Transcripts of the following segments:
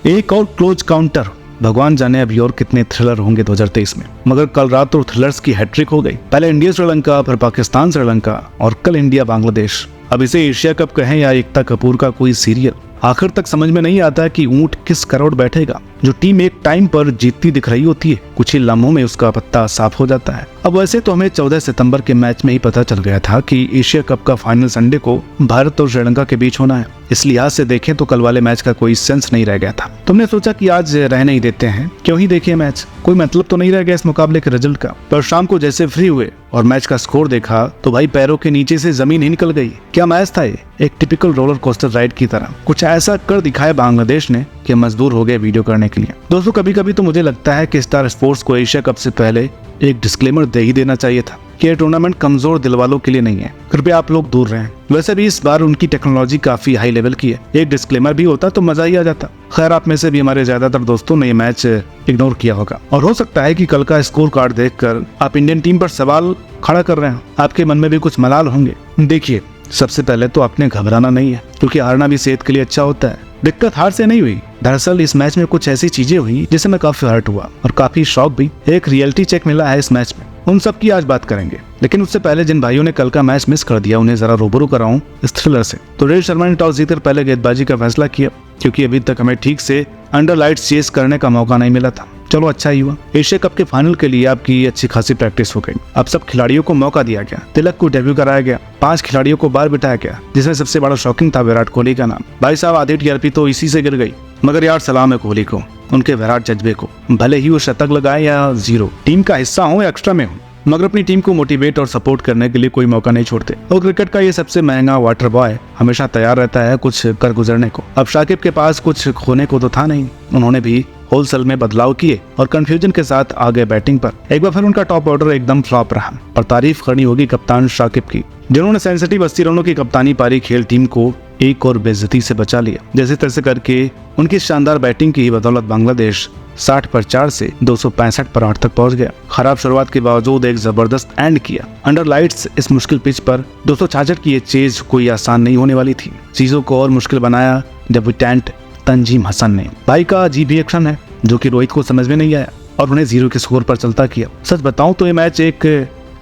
एक और close counter, भगवान जाने अभी और कितने थ्रिलर होंगे 2023 में। मगर कल रात तो थ्रिलर्स की हैट्रिक हो गई। पहले इंडिया श्रीलंका, फिर पाकिस्तान श्रीलंका और कल इंडिया बांग्लादेश। अब इसे एशिया कप कहें या एकता कपूर का कोई सीरियल, आखिर तक समझ में नहीं आता कि ऊंट किस करोड़ बैठेगा। जो टीम एक टाइम पर जीतती दिख रही होती है, कुछ ही लम्हों में उसका पत्ता साफ हो जाता है। अब वैसे तो हमें 14 सितंबर के मैच में ही पता चल गया था कि एशिया कप का फाइनल संडे को भारत और श्रीलंका के बीच होना है। इस लिहाज से देखें तो कल वाले मैच का कोई सेंस नहीं रह गया था। तुमने सोचा कि आज रहने ही देते हैं, क्यों ही देखिए मैच, कोई मतलब तो नहीं रह गया इस मुकाबले के रिजल्ट का। पर शाम को जैसे फ्री हुए और मैच का स्कोर देखा तो भाई पैरों के नीचे से जमीन ही निकल गई। क्या मैच था ये, एक टिपिकल रोलर कोस्टर राइड की तरह। कुछ ऐसा कर दिखाया बांग्लादेश ने कि मजबूर हो गए वीडियो करने के लिए। दोस्तों कभी कभी तो मुझे लगता है कि स्टार स्पोर्ट्स को एशिया कप से पहले एक डिस्क्लेमर दे ही देना चाहिए था कि यह टूर्नामेंट कमजोर दिल वालों के लिए नहीं है, कृपया आप लोग दूर रहें। वैसे भी इस बार उनकी टेक्नोलॉजी काफी हाई लेवल की है, एक डिस्क्लेमर भी होता तो मजा ही आ जाता। खैर आप में से भी हमारे ज्यादातर दोस्तों ने ये मैच इग्नोर किया होगा और हो सकता है कि कल का स्कोर कार्ड देखकर आप इंडियन टीम पर सवाल खड़ा कर रहे हैं, आपके मन में भी कुछ मलाल होंगे। देखिए सबसे पहले तो आपने घबराना नहीं है, क्योंकि हारना भी सेहत के लिए अच्छा होता है। दिक्कत हार से नहीं हुई, दरअसल इस मैच में कुछ ऐसी चीजें हुई जिससे मैं काफी हर्ट हुआ और काफी शॉक भी। एक रियलिटी चेक मिला है इस मैच में, उन सब की आज बात करेंगे। लेकिन उससे पहले जिन भाइयों ने कल का मैच मिस कर दिया उन्हें जरा रूबरू कराऊं इस थ्रिलर से। तो रोहित शर्मा ने टॉस जीतकर पहले गेंदबाजी का फैसला किया, क्योंकि अभी तक हमें ठीक से अंडर लाइट्स चेस करने का मौका नहीं मिला था। चलो अच्छा ही हुआ, एशिया कप के फाइनल के लिए आपकी अच्छी खासी प्रैक्टिस हो गई। अब सब खिलाड़ियों को मौका दिया गया, तिलक को डेब्यू कराया गया, 5 खिलाड़ियों को बाहर बिठाया गया, जिसमें सबसे बड़ा शॉकिंग था विराट कोहली का नाम। भाई साहब आधी टीआरपी तो इसी से गिर गई। मगर यार सलाम है कोहली को, उनके विराट जज्बे को, भले ही वो शतक लगाए या जीरो, टीम का हिस्सा हो या एक्स्ट्रा में हो, मगर अपनी टीम को मोटिवेट और सपोर्ट करने के लिए कोई मौका नहीं छोड़ते। और क्रिकेट का ये सबसे महंगा वाटर बॉय हमेशा तैयार रहता है कुछ कर गुजरने को। अब शाकिब के पास कुछ खोने को तो था नहीं, उन्होंने भी होलसेल में बदलाव किए और कंफ्यूजन के साथ आ गए बैटिंग पर। एक बार फिर उनका टॉप ऑर्डर एकदम फ्लॉप रहा। पर तारीफ करनी होगी कप्तान शाकिब की, जिन्होंने सेंसिटिव 80 रनों की कप्तानी पारी खेल टीम को एक और बेइज्जती से बचा लिया। जैसे तैसे करके उनकी शानदार बैटिंग की बदौलत बांग्लादेश 60 पर 4 से 265 पर 8 तक पहुंच गया। खराब शुरुआत के बावजूद एक जबरदस्त एंड किया। अंडर लाइट्स इस मुश्किल पिच पर 266 की ये चेज कोई आसान नहीं होने वाली थी। चीजों को और मुश्किल बनाया डेब्यूटेंट तंजीम हसन ने। भाई का अजीब ही एक्शन है जो कि रोहित को समझ में नहीं आया और उन्हें 0 के स्कोर पर चलता किया। सच बताऊं तो ये मैच एक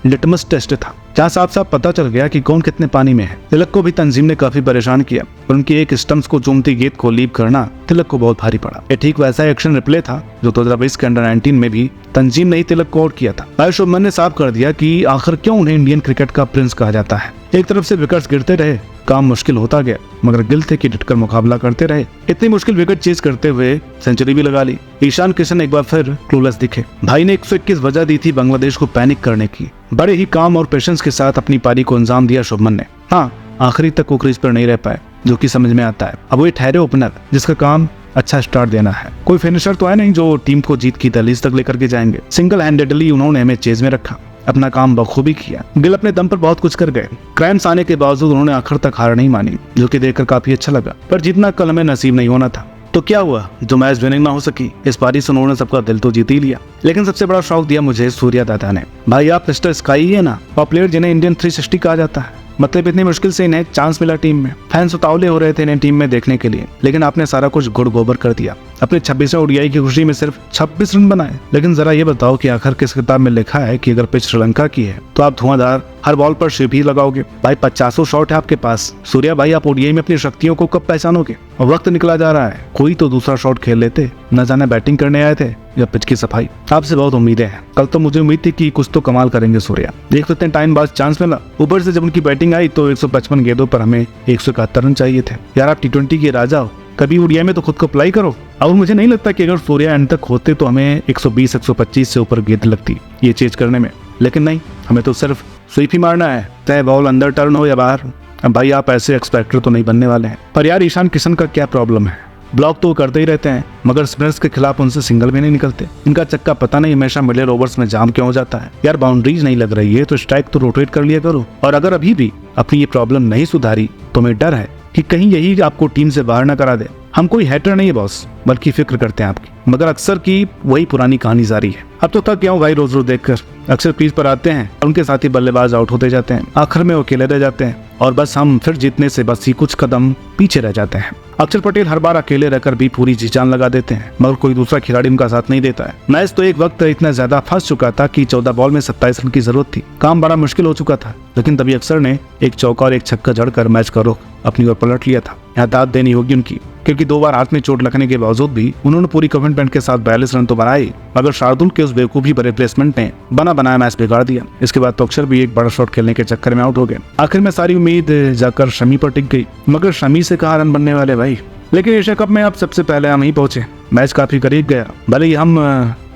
लिटमस टेस्ट था, जहाँ साफ साफ पता चल गया कि कौन कितने पानी में है। तिलक को भी तंजीम ने काफी परेशान किया और उनकी एक स्टंप्स को चूमती गेंद को लीव करना तिलक को बहुत भारी पड़ा। ये ठीक वैसा एक्शन रिप्ले था जो 2020 के अंडर 19 में भी तंजीम ने ही तिलक को आउट किया था। भाई शुभमन ने साफ कर दिया कि आखिर क्यों उन्हें इंडियन क्रिकेट का प्रिंस कहा जाता है। एक तरफ से विकेट्स गिरते रहे, काम मुश्किल होता गया, मगर गिल थे कि डटकर मुकाबला करते रहे। इतनी मुश्किल विकेट चेज करते हुए सेंचुरी भी लगा ली। ईशान किशन एक बार फिर क्लूलेस दिखे। भाई ने 121 वजह दी थी बांग्लादेश को पैनिक करने की। बड़े ही काम और पेशेंस के साथ अपनी पारी को अंजाम दिया शुभमन ने। हाँ, आखिरी तक वो क्रीज पर नहीं रह पाए, जो कि समझ में आता है। अब वो ठहरे ओपनर जिसका काम अच्छा स्टार्ट देना है। कोई फिनिशर तो है नहीं जो टीम को जीत की दहलीज तक लेकर के जाएंगे। सिंगल हैंडेडली उन्होंने हमें चेज में रखा, अपना काम बखूबी किया। गिल अपने दम पर बहुत कुछ कर गए। क्राइम्स आने के बावजूद उन्होंने आखिर तक हार नहीं मानी, जो कि देखकर काफी अच्छा लगा। पर जितना कल हमें नसीब नहीं होना था। तो क्या हुआ, जो मैच विनिंग ना हो सकी, इस पारी से उन्होंने सबका दिल तो जीत ही लिया। लेकिन सबसे बड़ा शौक दिया मुझे सूर्या दादा ने। भाई आप मिस्टर स्काई है ना, और प्लेयर जिन्हें इंडियन 360 कहा जाता है। मतलब इतनी मुश्किल से इन्हें चांस मिला टीम में। फैंस उतावले हो रहे थे इन्हें टीम में देखने के लिए, लेकिन आपने सारा कुछ गुड़ गोबर कर दिया। अपने 26वें ओडीआई की खुशी में सिर्फ 26 रन बनाए। लेकिन जरा ये बताओ कि आखिर किस किताब में लिखा है कि अगर पिच श्रीलंका की है तो आप धुआंधार हर बॉल पर शिप ही लगाओगे। भाई 50 शॉट है आपके पास। सूर्या भाई आप ओडीआई में अपनी शक्तियों को कब पहचानोगे। और वक्त निकला जा रहा है, कोई तो दूसरा शॉट खेल लेते। न जाने बैटिंग करने आए थे या पिच की सफाई। आपसे बहुत उम्मीदें हैं। कल तो मुझे उम्मीद थी कि कुछ तो कमाल करेंगे सूर्या। देख इतने टाइम बाद चांस मिला। ऊपर से जब उनकी बैटिंग आई तो 155 गेंदों पर हमें 171 रन चाहिए थे। यार आप T20 के राजा हो, कभी ओडीआई में तो खुद को अप्लाई करो। और मुझे नहीं लगता कि अगर सूर्या एंड तक होते तो हमें 120-125 से ऊपर गेंद लगती ये चेज करने में। लेकिन नहीं, हमें तो सिर्फ स्वीप ही मारना है, चाहे बॉल अंदर टर्न हो या बाहर। अब भाई आप ऐसे एक्सपेक्टर तो नहीं बनने वाले हैं। पर यार ईशान किशन का क्या प्रॉब्लम है, ब्लॉक तो करते ही रहते हैं, मगर स्पिनर्स के खिलाफ उनसे सिंगल भी नहीं निकलते। इनका चक्का पता नहीं हमेशा मिडिल ओवर्स में जाम क्यों हो जाता है। यार बाउंड्रीज नहीं लग रही है तो स्ट्राइक तो रोटेट कर लिया करो। और अगर अभी भी अपनी ये प्रॉब्लम नहीं सुधारी तो मैं डर है कि कहीं यही आपको टीम से बाहर न करा दे। हम कोई हैटर नहीं है बॉस, बल्कि फिक्र करते हैं आपकी। मगर अक्सर की वही पुरानी कहानी जारी है। अब तो थक गया हूँ भाई रोज रोज देखकर। अक्सर क्रीज पर आते हैं और उनके साथी बल्लेबाज आउट होते जाते हैं, आखिर में वो अकेले रह जाते हैं और बस हम फिर जीतने से बस ही कुछ कदम पीछे रह जाते हैं। अक्षर पटेल हर बार अकेले रहकर भी पूरी जी जान लगा देते हैं, मगर कोई दूसरा खिलाड़ी उनका साथ नहीं देता है। मैच तो एक वक्त इतना ज्यादा फंस चुका था कि 14 बॉल में 27 रन की जरूरत थी। काम बड़ा मुश्किल हो चुका था, लेकिन तभी अक्षर ने एक चौका और एक छक्का जड़कर मैच का रुख अपनी ओर पलट लिया था। यहाँ दाद देनी होगी उनकी, क्योंकि 2 बार हाथ में चोट लगने के बावजूद भी उन्होंने पूरी कमिटमेंट के साथ 42 रन तो बनाए, मगर शार्दुल के उस बेवकूफी भरे प्लेसमेंट ने बना बनाया मैच बिगाड़ दिया। इसके बाद तो अक्षर भी एक बड़ा शॉट खेलने के चक्कर में आउट हो गए। आखिर में सारी उम्मीद जाकर शमी पर टिक गई, मगर शमी से कहाँ रन बनने वाले भाई। लेकिन एशिया कप में अब सबसे पहले हम ही पहुंचे। मैच काफी करीब गया, भले ही हम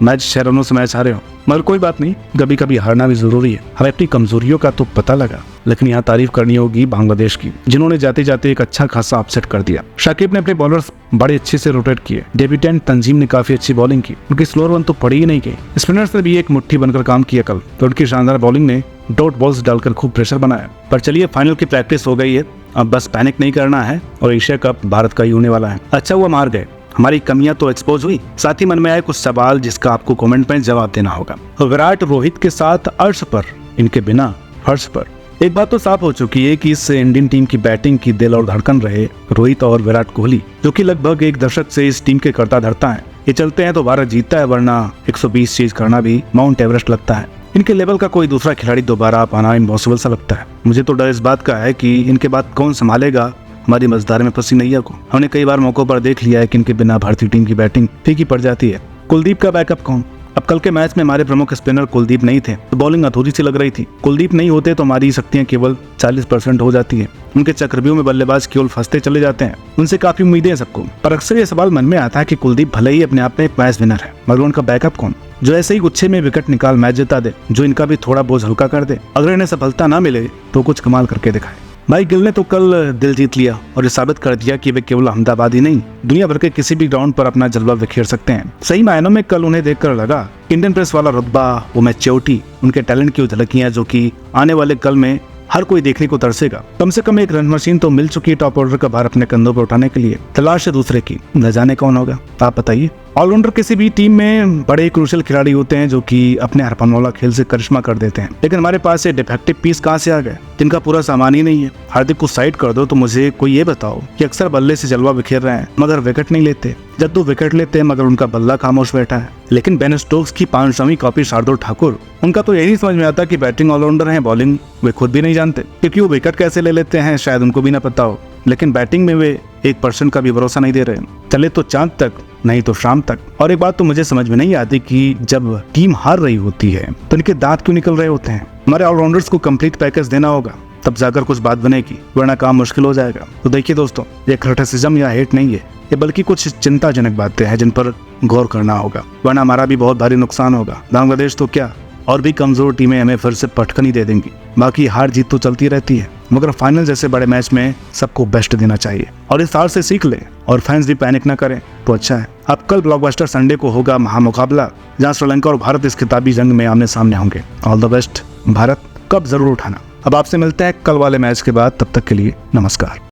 मैच 6 रनों से मैच हारे हो, मगर कोई बात नहीं, कभी कभी हारना भी जरूरी है। हमें अपनी कमजोरियों का तो पता लगा, लेकिन यहाँ तारीफ करनी होगी बांग्लादेश की, जिन्होंने जाते जाते एक अच्छा खासा अपसेट कर दिया। शाकिब ने अपने बॉलर्स बड़े अच्छे से रोटेट किए। डेब्यूटेंट तंजीम ने काफी अच्छी बॉलिंग की, उनकी स्लो रन तो पड़ी ही नहीं गई। स्पिनर्स ने भी एक मुट्ठी बनकर काम किया कल, तो उनकी शानदार बॉलिंग ने डॉट बॉल्स डालकर खूब प्रेशर बनाया। पर चलिए, फाइनल की प्रैक्टिस हो गई है, अब बस पैनिक नहीं करना है और एशिया कप भारत का ही होने वाला है। अच्छा हुआ मार गए, हमारी कमियां तो एक्सपोज हुई, साथ ही मन में आए कुछ सवाल जिसका आपको कमेंट में जवाब देना होगा। विराट रोहित के साथ अर्श पर, इनके बिना फर्श पर। एक बात तो साफ हो चुकी है कि इस इंडियन टीम की बैटिंग की दिल और धड़कन रहे रोहित और विराट कोहली, जो कि लगभग एक दशक से इस टीम के करता धरता है। ये चलते हैं तो भारत जीतता है, वरना 120 चीज करना भी माउंट एवरेस्ट लगता है। इनके लेवल का कोई दूसरा खिलाड़ी दोबारा पाना इम्पॉसिबल सा लगता है। मुझे तो डर इस बात का है कि इनके बाद कौन संभालेगा हमारी मझधार में फंसी नैया को। हमने कई बार मौकों पर देख लिया है कि इनके बिना भारतीय टीम की बैटिंग फीकी पड़ जाती है। कुलदीप का बैकअप कौन? अब कल के मैच में हमारे प्रमुख स्पिनर कुलदीप नहीं थे, तो बॉलिंग अधूरी सी लग रही थी। कुलदीप नहीं होते तो हमारी शक्तियां केवल 40% हो जाती है। उनके चक्रव्यूह में बल्लेबाज केवल फंसते चले जाते हैं। उनसे काफी उम्मीदें हैं सबको, पर अक्सर ये सवाल मन में आता है कि कुलदीप भले ही अपने आप में एक मैच विनर है, मगर उनका बैकअप कौन, जो ऐसे ही गुच्छे में विकेट निकाल मैच जिता दे, जो इनका भी थोड़ा बोझ हल्का कर दे। अगर इन्हें सफलता ना मिले तो कुछ कमाल करके दिखाए। भाई गिल ने तो कल दिल जीत लिया और ये साबित कर दिया कि वे केवल अहमदाबाद ही नहीं, दुनिया भर के किसी भी ग्राउंड पर अपना जलवा बिखेर सकते हैं। सही मायनों में कल उन्हें देखकर लगा इंडियन प्रेस वाला रुतबा, वो मैच्योरिटी, उनके टैलेंट की झलकियां जो कि आने वाले कल में हर कोई देखने को तरसेगा। कम से कम एक रन मशीन तो मिल चुकी है टॉप ऑर्डर का भार अपने कंधों पर उठाने के लिए। तलाश है दूसरे की, न जाने कौन होगा, आप बताइए। ऑलराउंडर किसी भी टीम में बड़े क्रूशियल खिलाड़ी होते हैं जो कि अपने हरपन वाला खेल से करिश्मा कर देते हैं, लेकिन हमारे पास ये डिफेक्टिव पीस कहाँ से आ गए जिनका पूरा सामान ही नहीं है। हार्दिक को साइड कर दो तो मुझे कोई ये बताओ कि अक्सर बल्ले से जलवा बिखेर रहे हैं मगर विकेट नहीं लेते, जब तो विकेट लेते हैं मगर उनका बल्ला खामोश बैठा है। लेकिन बेन स्टोक्स की 5वीं कॉपी शार्दुल ठाकुर, उनका तो यही समझ में आता कि बैटिंग ऑलराउंडर है, बॉलिंग वे खुद भी नहीं जानते, क्योंकि वो विकेट कैसे ले लेते हैं शायद उनको भी ना पता हो। लेकिन बैटिंग में वे 1% का भी भरोसा नहीं दे रहे। चले तो चांद तक, नहीं तो शाम तक। और एक बात तो मुझे समझ में नहीं आती कि जब टीम हार रही होती है तो इनके दांत क्यों निकल रहे होते हैं। हमारे ऑलराउंडर्स को कंप्लीट पैकेज देना होगा, तब जाकर कुछ बात बनेगी, वरना काम मुश्किल हो जाएगा। तो देखिए दोस्तों, ये क्रिटिसिज्म या हेट नहीं है, ये बल्कि कुछ चिंताजनक बातें हैं जिन पर गौर करना होगा, वरना हमारा भी बहुत भारी नुकसान होगा। बांग्लादेश तो क्या, और भी कमजोर टीमें हमें फिर से पटकनी दे देंगी। बाकी हार जीत तो चलती रहती है, मगर फाइनल जैसे बड़े मैच में सबको बेस्ट देना चाहिए और इस हार से सीख ले और फैंस भी पैनिक ना करें तो अच्छा है। अब कल ब्लॉकबस्टर संडे को होगा महामुकाबला, जहां श्रीलंका और भारत इस खिताबी जंग में आमने सामने होंगे। All the best Bharat, cup जरूर उठाना। अब आपसे मिलते हैं कल वाले मैच के बाद, तब तक के लिए नमस्कार।